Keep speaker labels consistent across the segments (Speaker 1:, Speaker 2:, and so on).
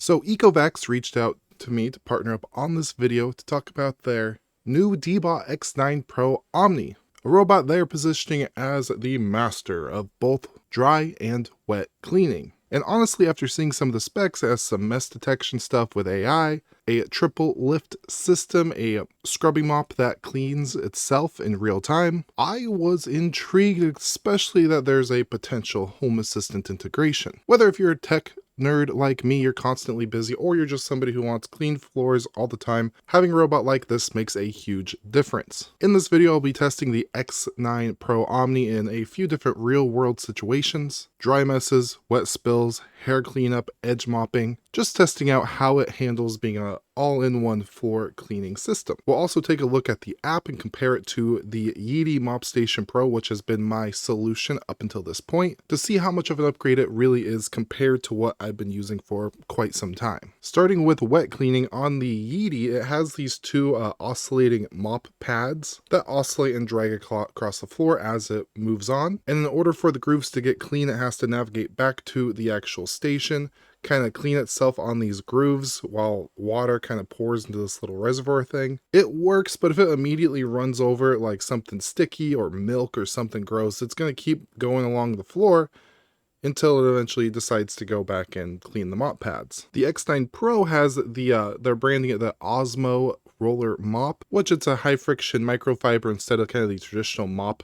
Speaker 1: So ECOVACS reached out to me to partner up on this video to talk about their new DEEBOT X9 Pro OMNI, a robot they are positioning as the master of both dry and wet cleaning. And honestly, after seeing some of the specs, it has some mess detection stuff with AI, a triple lift system, a scrubbing mop that cleans itself in real time, I was intrigued, especially that there's a potential home assistant integration. Whether if you're a tech nerd like me, you're constantly busy, or you're just somebody who wants clean floors all the time, having a robot like this makes a huge difference. In this video, I'll be testing the X9 Pro OMNI in a few different real-world situations: dry messes, wet spills, hair cleanup, edge mopping, just testing out how it handles being an all-in-one floor cleaning system. We'll also take a look at the app and compare it to the Yeti Mop Station Pro, which has been my solution up until this point, to see how much of an upgrade it really is compared to what I've been using for quite some time. Starting with wet cleaning, on the Yeti, it has these two oscillating mop pads that oscillate and drag across the floor as it moves on. And in order for the grooves to get clean, it has to navigate back to the actual station, kind of clean itself on these grooves while water kind of pours into this little reservoir thing. It works, but if it immediately runs over like something sticky or milk or something gross, it's going to keep going along the floor until it eventually decides to go back and clean the mop pads. The X9 Pro has they're branding it the OZMO roller mop, which it's a high friction microfiber instead of kind of the traditional mop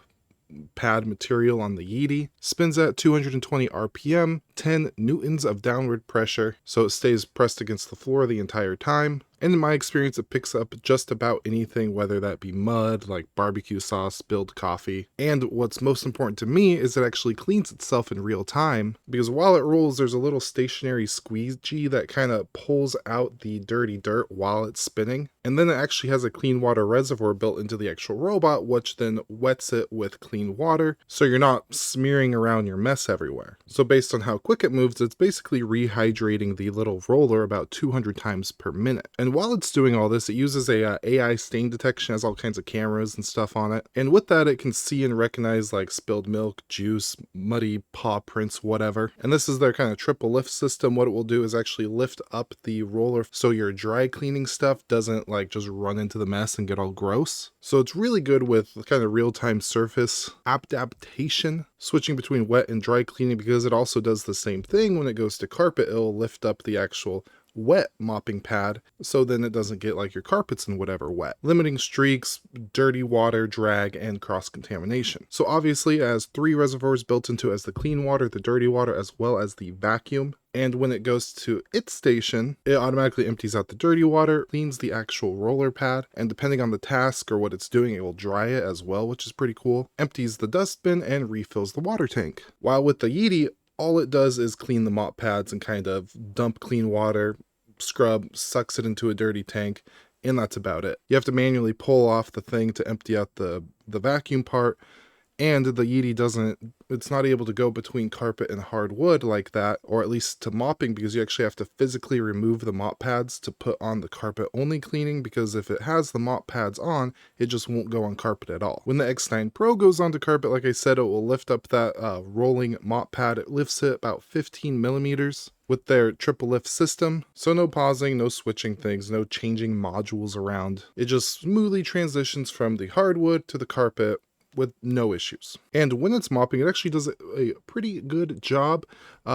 Speaker 1: pad material on the Yeti. Spins at 220 RPM, 10 newtons of downward pressure, so it stays pressed against the floor the entire time. And in my experience, it picks up just about anything, whether that be mud, like barbecue sauce, spilled coffee. And what's most important to me is it actually cleans itself in real time, because while it rolls, there's a little stationary squeegee that kind of pulls out the dirty dirt while it's spinning. And then it actually has a clean water reservoir built into the actual robot, which then wets it with clean water, so you're not smearing around your mess everywhere. So based on how quick it moves, it's basically rehydrating the little roller about 200 times per minute. And while it's doing all this, it uses a AI stain detection, has all kinds of cameras and stuff on it. And with that, it can see and recognize like spilled milk, juice, muddy paw prints, whatever. And this is their kind of triple lift system. What it will do is actually lift up the roller so your dry cleaning stuff doesn't like just run into the mess and get all gross. So it's really good with kind of real-time surface adaptation, switching between wet and dry cleaning, because it also does the same thing when it goes to carpet. It'll lift up the actual wet mopping pad, so then it doesn't get like your carpets and whatever wet, limiting streaks, dirty water, drag, and cross-contamination. So obviously it has 3 reservoirs built into it, as the clean water, the dirty water, as well as the vacuum. And when it goes to its station, it automatically empties out the dirty water, cleans the actual roller pad, and depending on the task or what it's doing, it will dry it as well, which is pretty cool, empties the dustbin, and refills the water tank. While with the Yeti, all it does is clean the mop pads and kind of dump clean water, scrub, sucks it into a dirty tank, and that's about it. You have to manually pull off the thing to empty out the vacuum part, and the Yeti it's not able to go between carpet and hardwood like that, or at least to mopping, because you actually have to physically remove the mop pads to put on the carpet only cleaning, because if it has the mop pads on, it just won't go on carpet at all. When the X9 Pro goes onto carpet, like I said, it will lift up that rolling mop pad. It lifts it about 15 millimeters with their triple lift system. So no pausing, no switching things, no changing modules around. It just smoothly transitions from the hardwood to the carpet with no issues. And when it's mopping, it actually does a pretty good job.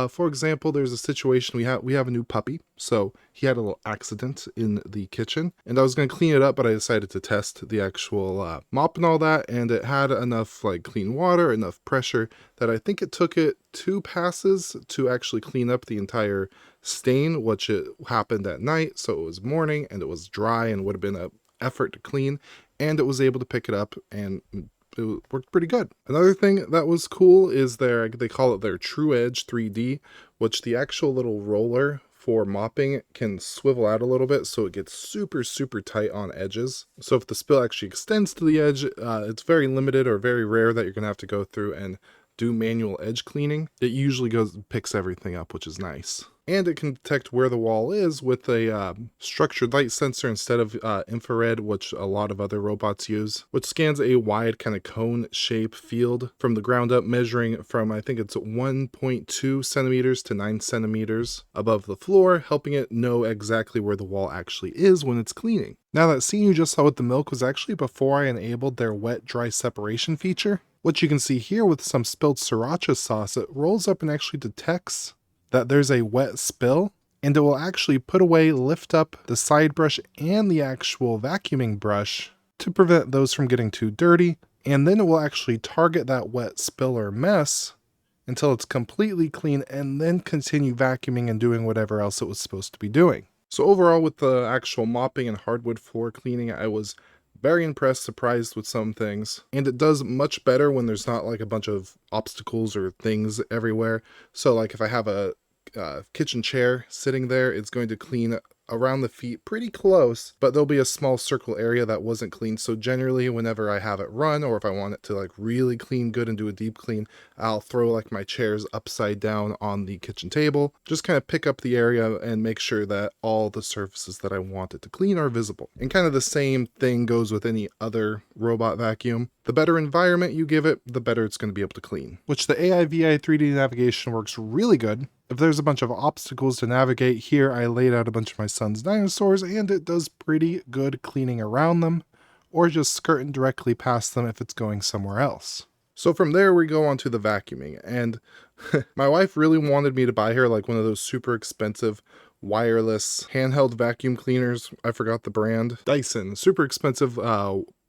Speaker 1: For example, there's a situation we have a new puppy, so he had a little accident in the kitchen, and I was going to clean it up, but I decided to test the actual mop and all that, and it had enough like clean water, enough pressure, that I think it took it 2 passes to actually clean up the entire stain, which it happened at night, so it was morning and it was dry and would have been an effort to clean, and it was able to pick it up and it worked pretty good. Another thing that was cool is they call it their True Edge 3D, which the actual little roller for mopping can swivel out a little bit, so it gets super tight on edges. So if the spill actually extends to the edge, it's very limited or very rare that you're gonna have to go through and do manual edge cleaning, it usually picks everything up, which is nice. And it can detect where the wall is with a structured light sensor instead of infrared, which a lot of other robots use, which scans a wide kind of cone shape field from the ground up, measuring from, I think it's 1.2 centimeters to 9 centimeters above the floor, helping it know exactly where the wall actually is when it's cleaning. Now, that scene you just saw with the milk was actually before I enabled their wet-dry separation feature. What you can see here with some spilled sriracha sauce, it rolls up and actually detects that there's a wet spill, and it will actually put away, lift up the side brush and the actual vacuuming brush to prevent those from getting too dirty, and then it will actually target that wet spill or mess until it's completely clean, and then continue vacuuming and doing whatever else it was supposed to be doing. So overall, with the actual mopping and hardwood floor cleaning, I was very impressed, surprised with some things, and it does much better when there's not like a bunch of obstacles or things everywhere. So like if I have a kitchen chair sitting there, it's going to clean around the feet pretty close, but there'll be a small circle area that wasn't clean. So generally whenever I have it run, or if I want it to like really clean good and do a deep clean, I'll throw like my chairs upside down on the kitchen table, just kind of pick up the area and make sure that all the surfaces that I want it to clean are visible. And kind of the same thing goes with any other robot vacuum. The better environment you give it, the better it's going to be able to clean. Which the AI-VI 3D navigation works really good. If there's a bunch of obstacles to navigate, here I laid out a bunch of my son's dinosaurs, and it does pretty good cleaning around them, or just skirting directly past them if it's going somewhere else. So from there we go on to the vacuuming, and my wife really wanted me to buy her like one of those super expensive wireless handheld vacuum cleaners. I forgot the brand. Dyson, super expensive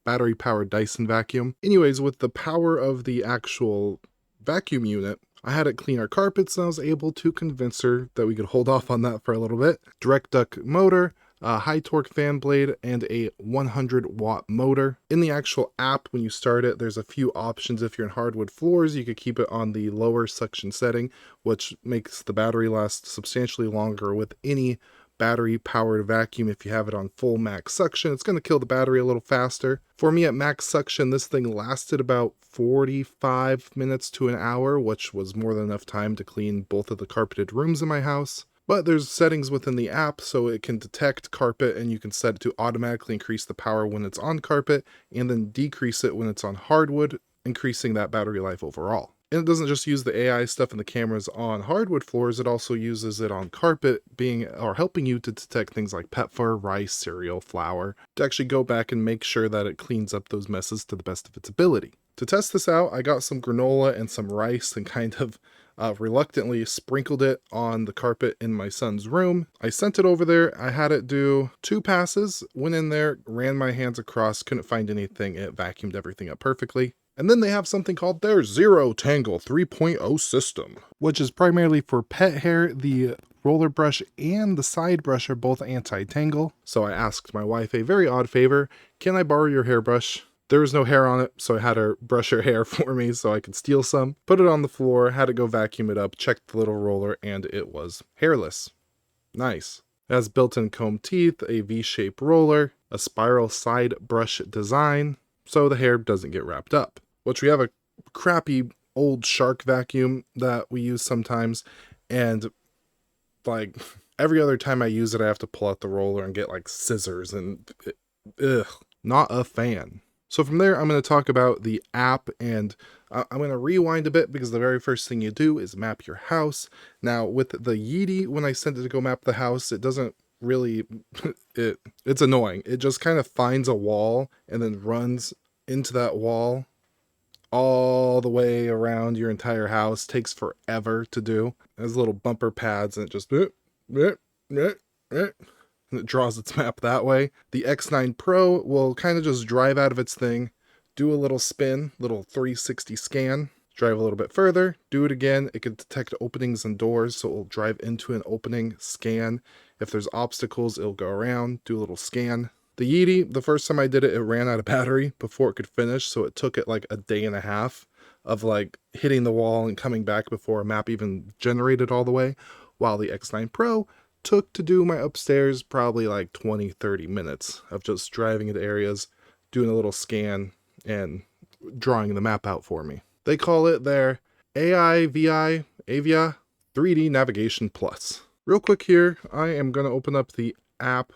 Speaker 1: battery powered Dyson vacuum. Anyways, with the power of the actual vacuum unit, I had it clean our carpets, and I was able to convince her that we could hold off on that for a little bit. Direct duct motor, a high torque fan blade, and a 100-watt motor. In the actual app, when you start it, there's a few options. If you're in hardwood floors, you could keep it on the lower suction setting, which makes the battery last substantially longer with any battery powered vacuum. If you have it on full max suction, it's going to kill the battery a little faster. For me at max suction, this thing lasted about 45 minutes to an hour, which was more than enough time to clean both of the carpeted rooms in my house. But there's settings within the app so it can detect carpet, and you can set it to automatically increase the power when it's on carpet and then decrease it when it's on hardwood, increasing that battery life overall. And it doesn't just use the AI stuff and the cameras on hardwood floors, it also uses it on carpet, helping you to detect things like pet fur, rice, cereal, flour, to actually go back and make sure that it cleans up those messes to the best of its ability. To test this out, I got some granola and some rice and kind of reluctantly sprinkled it on the carpet in my son's room. I sent it over there. I had it do 2 passes, went in there, ran my hands across, couldn't find anything. It vacuumed everything up perfectly. And then they have something called their Zero Tangle 3.0 system, which is primarily for pet hair. The roller brush and the side brush are both anti-tangle. So I asked my wife a very odd favor. Can I borrow your hairbrush? There was no hair on it, so I had her brush her hair for me so I could steal some. Put it on the floor, had it go vacuum it up, checked the little roller, and it was hairless. Nice. It has built-in comb teeth, a V-shaped roller, a spiral side brush design, so the hair doesn't get wrapped up. Which we have a crappy old Shark vacuum that we use sometimes, and like every other time I use it, I have to pull out the roller and get like scissors, and not a fan. So from there, I'm going to talk about the app, and I'm going to rewind a bit because the very first thing you do is map your house. Now with the Yeetie, when I sent it to go map the house, it doesn't really, it's annoying. It just kind of finds a wall and then runs into that wall all the way around your entire house. Takes forever to do. It has little bumper pads, and it just and it draws its map that way. The X9 Pro will kind of just drive out of its thing, do a little spin, little 360 scan, drive a little bit further, do it again. It can detect openings and doors, so it will drive into an opening, scan. If there's obstacles, it'll go around, do a little scan. The Yeetie, the first time I did it, it ran out of battery before it could finish, so it took it like a day and a half of like hitting the wall and coming back before a map even generated all the way, while the X9 Pro took to do my upstairs probably like 20-30 minutes of just driving into areas, doing a little scan, and drawing the map out for me. They call it their Avia 3D Navigation Plus. Real quick here, I am going to open up the app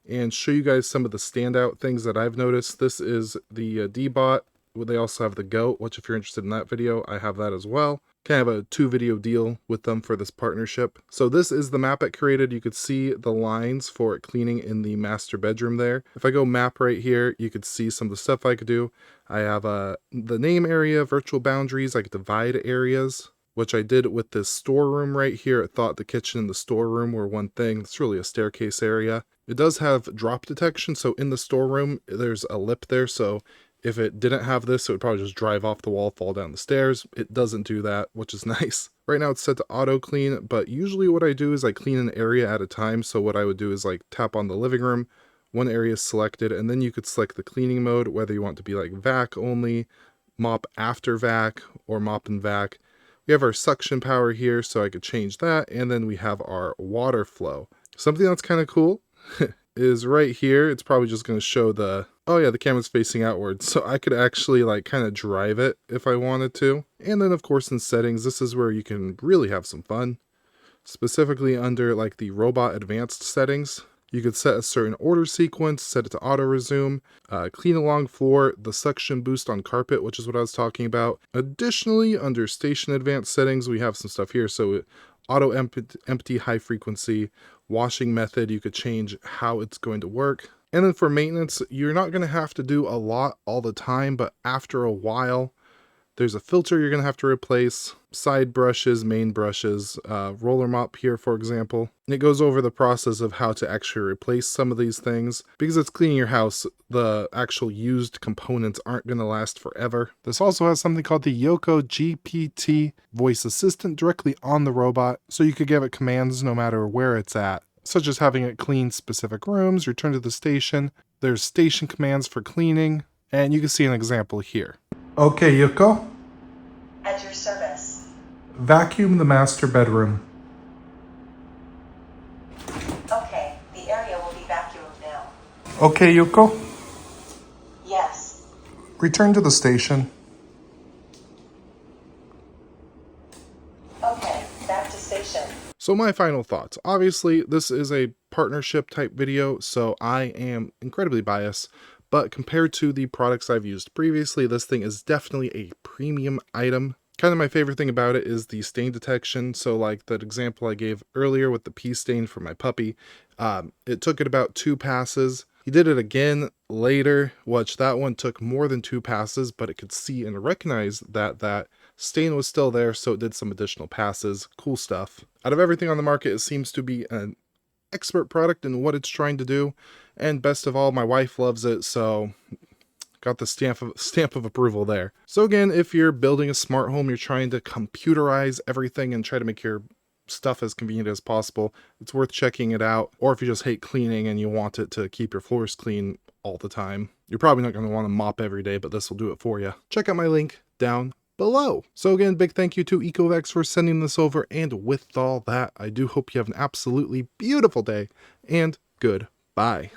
Speaker 1: and show you guys some of the standout things that I've noticed. This is the DEEBOT. They also have the GOAT, which if you're interested in that video, I have that as well. Kind of a 2-video deal with them for this partnership. So this is the map it created. You could see the lines for cleaning in the master bedroom there. If I go map right here, you could see some of the stuff I could do. I have the name area, virtual boundaries. I could divide areas, which I did with this storeroom right here. It thought the kitchen and the storeroom were one thing. It's really a staircase area. It does have drop detection, so in the storeroom, there's a lip there, so if it didn't have this, it would probably just drive off the wall, fall down the stairs. It doesn't do that, which is nice. Right now it's set to auto clean, but usually what I do is I clean an area at a time. So what I would do is like tap on the living room, one area is selected, and then you could select the cleaning mode, whether you want to be like vac only, mop after vac, or mop and vac. We have our suction power here, so I could change that, and then we have our water flow. Something that's kind of cool is right here. It's probably just going to show the, oh yeah, the camera's facing outward, so I could actually like kind of drive it if I wanted to. And then of course in settings, this is where you can really have some fun. Specifically under like the robot advanced settings, you could set a certain order sequence, set it to auto resume, clean along floor, the suction boost on carpet, which is what I was talking about. Additionally, under station advanced settings, we have some stuff here. So auto empty high frequency, washing method, you could change how it's going to work. And then for maintenance, you're not going to have to do a lot all the time, but after a while, there's a filter you're going to have to replace, side brushes, main brushes, roller mop here, for example. And it goes over the process of how to actually replace some of these things. Because it's cleaning your house, the actual used components aren't going to last forever. This also has something called the Yoko GPT voice assistant directly on the robot, so you could give it commands no matter where it's at, such as having it clean specific rooms, return to the station. There's station commands for cleaning, and you can see an example here. Okay, Yoko.
Speaker 2: At your service.
Speaker 1: Vacuum the master bedroom.
Speaker 2: Okay, the area will be vacuumed now.
Speaker 1: Okay, Yoko.
Speaker 2: Yes.
Speaker 1: Return to the station.
Speaker 2: Okay, back to station.
Speaker 1: So my final thoughts. Obviously, this is a partnership type video, so I am incredibly biased. But compared to the products I've used previously, this thing is definitely a premium item. Kind of my favorite thing about it is the stain detection. So like that example I gave earlier with the pee stain for my puppy, it took it about 2 passes. He did it again later, which that one took more than 2 passes, but it could see and recognize that that stain was still there, so it did some additional passes. Cool stuff. Out of everything on the market, it seems to be an expert product in what it's trying to do, and best of all, my wife loves it, so got the stamp of approval there. So again, if you're building a smart home, you're trying to computerize everything and try to make your stuff as convenient as possible, it's worth checking it out. Or if you just hate cleaning and you want it to keep your floors clean all the time, you're probably not going to want to mop every day, but this will do it for you. Check out my link down below. So again, big thank you to ECOVACS for sending this over, and with all that, I do hope you have an absolutely beautiful day, and goodbye.